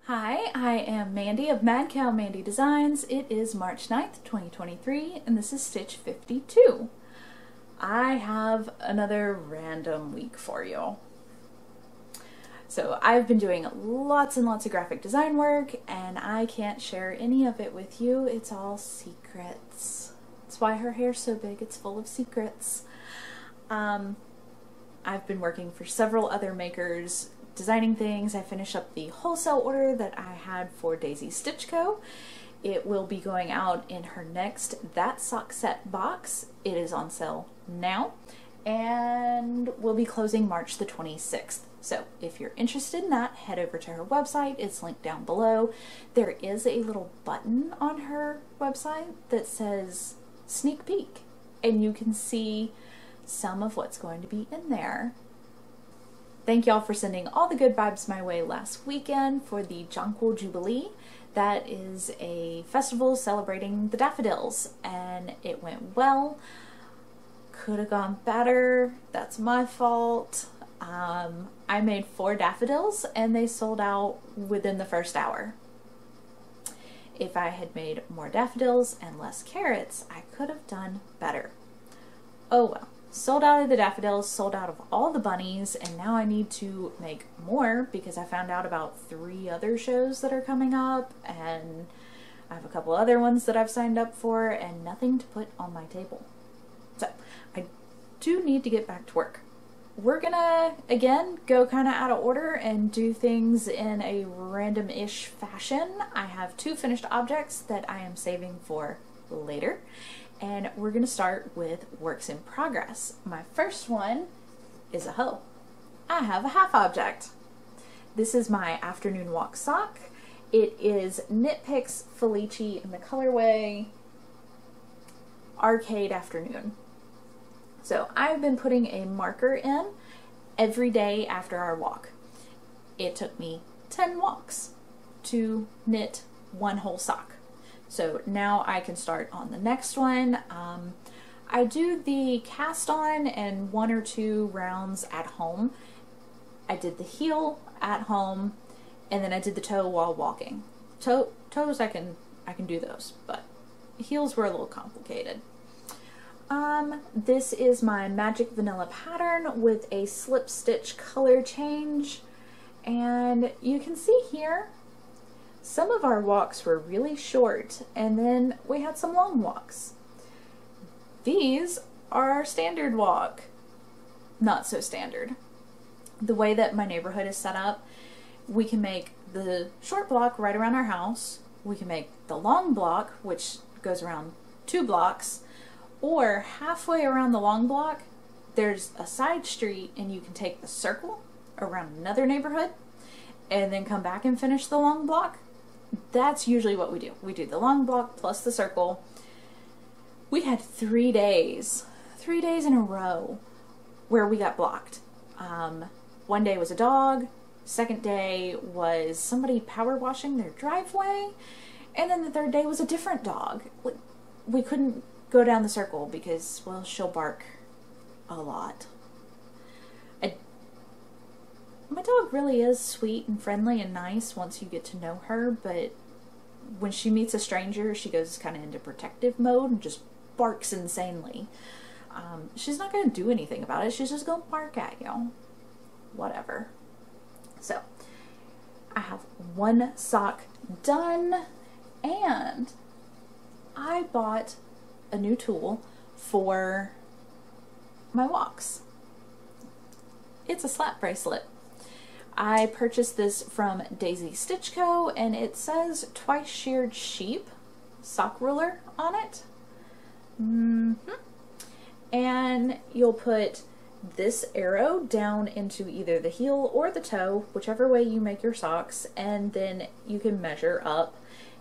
Hi, I am Mandy of Madcow Designs. It is March 9th, 2023, and this is Stitch 52. I have another random week for you. So I've been doing lots and lots of graphic design work, and I can't share any of it with you. It's all secrets. That's why her hair's so big. It's full of secrets. I've been working for several other makers designing things. I finished up the wholesale order that I had for Daisy Stitch Co. It will be going out in her next That Sock Set box. It is on sale now and will be closing March the 26th. So if you're interested in that, head over to her website. It's linked down below. There is a little button on her website that says sneak peek, and you can see some of what's going to be in there. Thank y'all for sending all the good vibes my way last weekend for the Jonquil Jubilee. That is a festival celebrating the daffodils, and it went well. Could have gone better. That's my fault. I made 4 daffodils and they sold out within the first hour. If I had made more daffodils and less carrots, I could have done better. Oh well. Sold out of the daffodils, sold out of all the bunnies, and now I need to make more because I found out about 3 other shows that are coming up, and I have a couple other ones that I've signed up for, and nothing to put on my table. So I do need to get back to work. We're gonna, again, go kind of out of order and do things in a random-ish fashion. I have 2 finished objects that I am saving for later. And we're going to start with works in progress. My first one is a hoe. I have a half object. This is my afternoon walk sock. It is Knit Picks Felici in the colorway Arcade Afternoon. So I've been putting a marker in every day after our walk. It took me 10 walks to knit one whole sock. So now I can start on the next one. I do the cast on and 1 or 2 rounds at home. I did the heel at home, and then I did the toe while walking. Toes I can do those, but heels were a little complicated. This is my Magic Vanilla pattern with a slip stitch color change, and you can see here some of our walks were really short, and then we had some long walks. These are our standard walk. Not so standard. The way that my neighborhood is set up, we can make the short block right around our house, we can make the long block, which goes around 2 blocks, or halfway around the long block, there's a side street and you can take the circle around another neighborhood and then come back and finish the long block. That's usually what we do. We do the long block plus the circle. We had 3 days in a row where we got blocked. One day was a dog, second day was somebody power washing their driveway, and then the third day was a different dog. We couldn't go down the circle because, well, she'll bark a lot. My dog really is sweet and friendly and nice once you get to know her, but when she meets a stranger, she goes kind of into protective mode and just barks insanely. She's not going to do anything about it. She's just going to bark at you. Whatever. So, I have 1 sock done, and I bought a new tool for my walks. It's a slap bracelet. I purchased this from Daisy Stitch Co. and it says Twice Sheared Sheep sock ruler on it. And you'll put this arrow down into either the heel or the toe, whichever way you make your socks, and then you can measure up,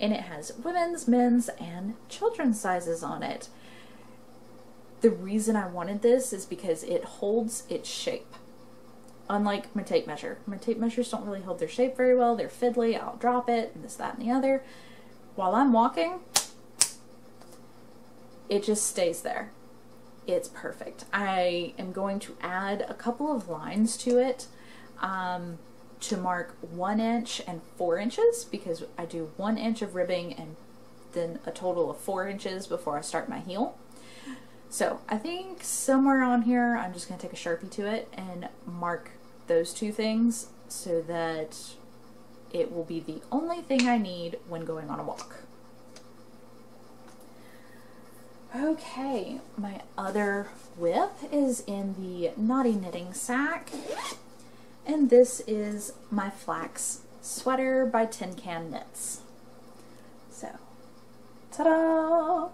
and it has women's, men's, and children's sizes on it. The reason I wanted this is because it holds its shape. Unlike my tape measure. My tape measures don't really hold their shape very well. They're fiddly. I'll drop it, and this, that, and the other. While I'm walking, it just stays there. It's perfect. I am going to add a couple of lines to it. to mark 1 inch and 4 inches, because I do 1 inch of ribbing and then a total of 4 inches before I start my heel. So I think somewhere on here I'm just going to take a Sharpie to it and mark those 2 things so that it will be the only thing I need when going on a walk. Okay, my other whip is in the Naughty Knitting sack, and this is my flax sweater by Tin Can Knits. So, ta-da!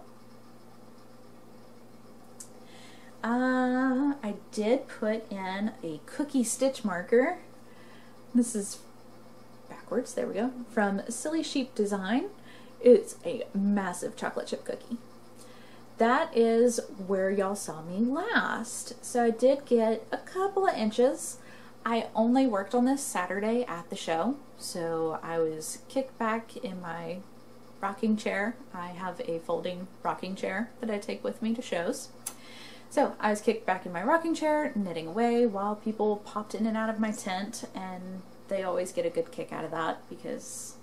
I did put in a cookie stitch marker. This is backwards, there we go, from Silly Sheep Design. It's a massive chocolate chip cookie. That is where y'all saw me last. So I did get a couple of inches. I only worked on this Saturday at the show, so I was kicked back in my rocking chair. I have a folding rocking chair that I take with me to shows. So I was kicked back in my rocking chair, knitting away while people popped in and out of my tent, and they always get a good kick out of that because,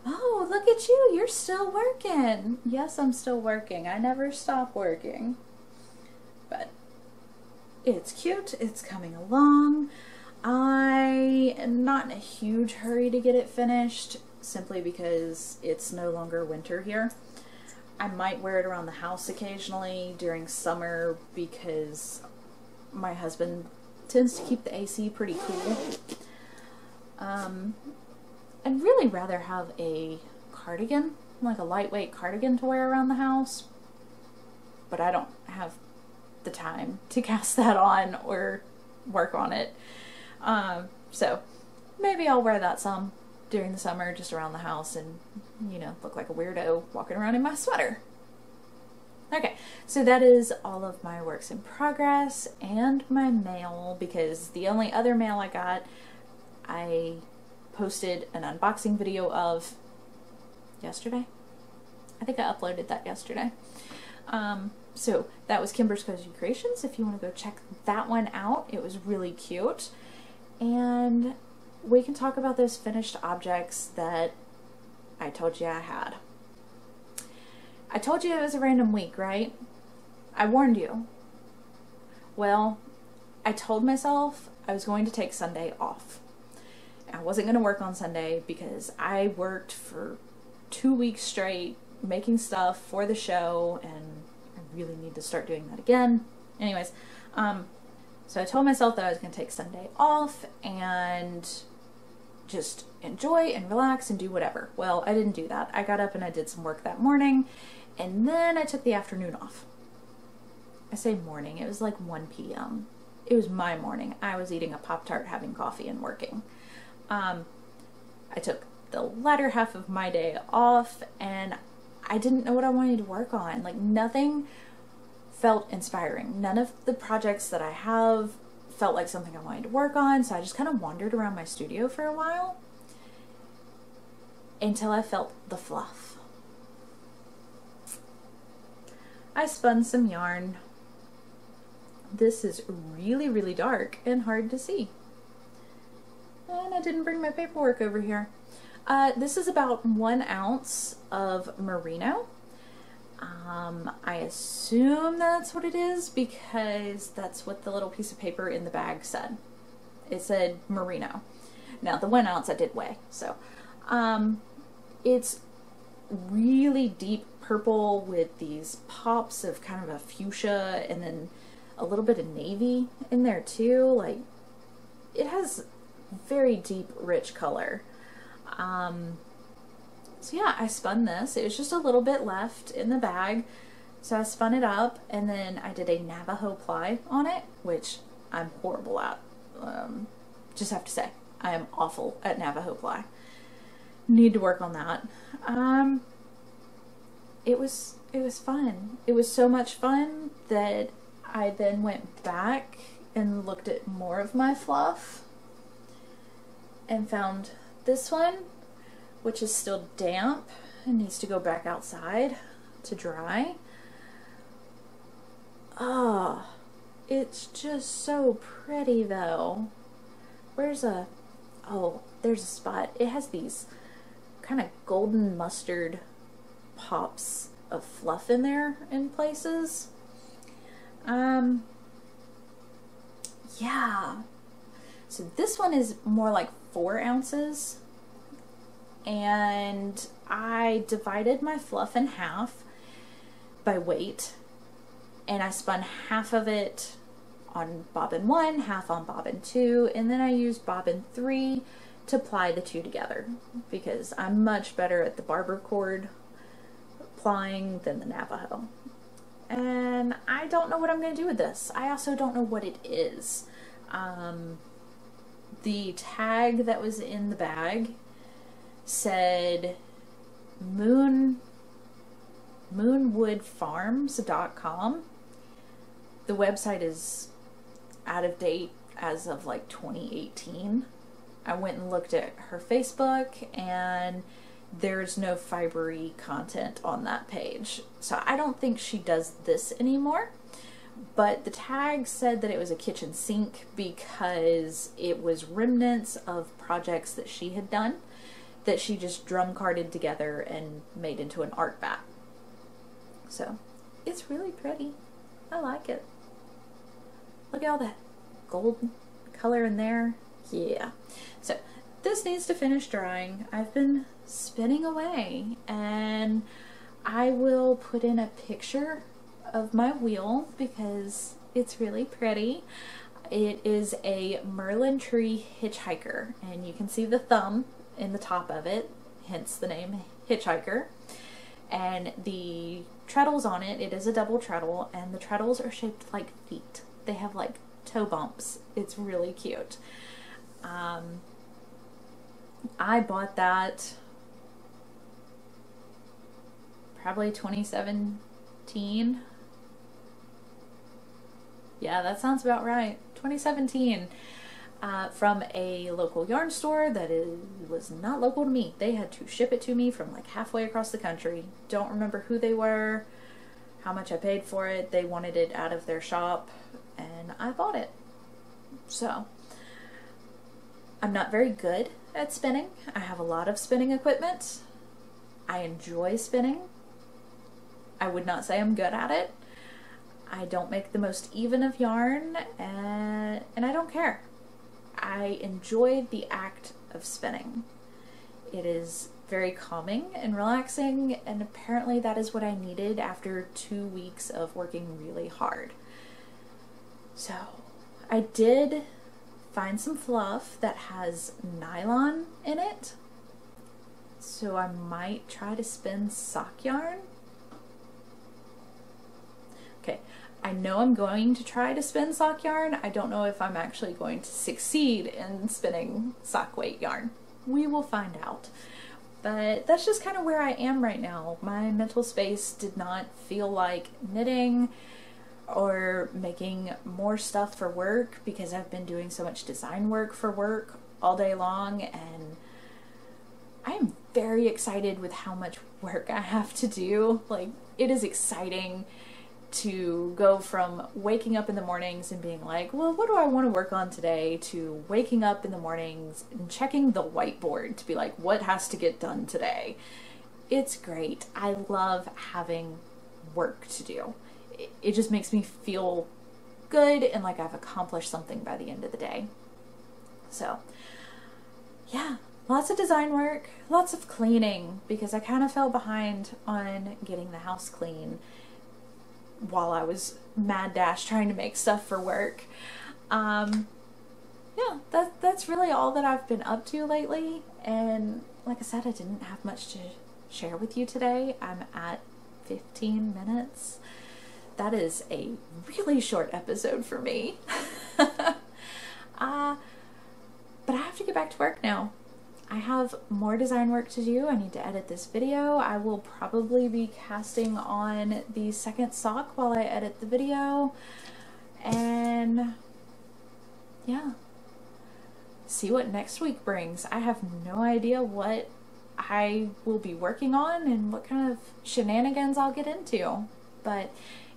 oh, look at you, you're still working. Yes, I'm still working. I never stop working. But it's cute, it's coming along. I am not in a huge hurry to get it finished, simply because it's no longer winter here. I might wear it around the house occasionally during summer because my husband tends to keep the AC pretty cool. I'd really rather have a cardigan, like a lightweight cardigan to wear around the house, but I don't have the time to cast that on or work on it. So maybe I'll wear that some during the summer just around the house and, you know, look like a weirdo walking around in my sweater. Okay, so that is all of my works in progress and my mail, because the only other mail I got, I posted an unboxing video of yesterday. I think I uploaded that yesterday. So that was Kimber's Cozy Creations. If you want to go check that one out, it was really cute. And we can talk about those finished objects that I told you I had. I told you it was a random week, right? I warned you. Well, I told myself I was going to take Sunday off. I wasn't going to work on Sunday because I worked for 2 weeks straight making stuff for the show, and I really need to start doing that again. Anyways, so I told myself that I was going to take Sunday off and just enjoy and relax and do whatever. Well, I didn't do that. I got up and I did some work that morning, and then I took the afternoon off. I say morning, it was like 1 p.m. It was my morning. I was eating a Pop-Tart, having coffee, and working. I took the latter half of my day off, and I didn't know what I wanted to work on. Like, nothing felt inspiring. None of the projects that I have felt like something I wanted to work on, so I just kind of wandered around my studio for a while until I felt the fluff. I spun some yarn. This is really, really dark and hard to see. And I didn't bring my paperwork over here. This is about 1 ounce of merino. I assume that's what it is because that's what the little piece of paper in the bag said. It said merino. Now the 1 ounce I did weigh, so it's really deep purple with these pops of kind of a fuchsia and then a little bit of navy in there too. Like, it has very deep, rich color. So yeah, I spun this. It was just a little bit left in the bag, so I spun it up, and then I did a Navajo ply on it, which I'm horrible at. Just have to say, I am awful at Navajo ply. Need to work on that. It was fun. It was so much fun that I then went back and looked at more of my fluff and found this one, which is still damp and needs to go back outside to dry. Oh, it's just so pretty though. Where's a Oh, there's a spot. It has these kind of golden mustard pops of fluff in there in places. Yeah. So this one is more like 4 ounces. And I divided my fluff in half by weight. And I spun half of it on bobbin 1, half on bobbin 2, and then I used bobbin 3 to ply the 2 together because I'm much better at the barber cord plying than the Navajo. And I don't know what I'm going to do with this. I also don't know what it is. The tag that was in the bag said moonwoodfarms.com. The website is out of date as of like 2018. I went and looked at her Facebook and there's no fibery content on that page. So I don't think she does this anymore. But the tag said that it was a kitchen sink because it was remnants of projects that she had done that she just drum carded together and made into an art bat. So it's really pretty. I like it. Look at all that gold color in there. Yeah. So this needs to finish drying. I've been spinning away and I will put in a picture of my wheel because it's really pretty. It is a Merlin tree hitchhiker and you can see the thumb in the top of it, hence the name hitchhiker. And the treadles on it, it is a double treadle and the treadles are shaped like feet. They have like toe bumps. It's really cute. I bought that probably 2017. Yeah, that sounds about right. 2017. From a local yarn store that was not local to me. They had to ship it to me from like halfway across the country. Don't remember who they were, how much I paid for it. They wanted it out of their shop and I bought it. So I'm not very good at spinning. I have a lot of spinning equipment. I enjoy spinning. I would not say I'm good at it. I don't make the most even of yarn and I don't care. I enjoy the act of spinning. It is very calming and relaxing, and apparently that is what I needed after 2 weeks of working really hard. So I did find some fluff that has nylon in it, so I might try to spin sock yarn. Okay, I know I'm going to try to spin sock yarn. I don't know if I'm actually going to succeed in spinning sock weight yarn. We will find out. But that's just kind of where I am right now. My mental space did not feel like knitting or making more stuff for work because I've been doing so much design work for work all day long, and I am very excited with how much work I have to do. Like, it is exciting to go from waking up in the mornings and being like, well, what do I want to work on today, to waking up in the mornings and checking the whiteboard to be like, what has to get done today? It's great. I love having work to do. It just makes me feel good and like I've accomplished something by the end of the day. So yeah, lots of design work, lots of cleaning because I kind of fell behind on getting the house clean while I was mad dash trying to make stuff for work. Yeah, that's really all that I've been up to lately, and like I said, I didn't have much to share with you today. I'm at 15 minutes. That is a really short episode for me. But I have to get back to work now. I have more design work to do. I need to edit this video. I will probably be casting on the second sock while I edit the video. And yeah, see what next week brings. I have no idea what I will be working on and what kind of shenanigans I'll get into. But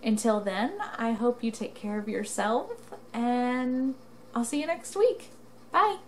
until then, I hope you take care of yourself and I'll see you next week. Bye!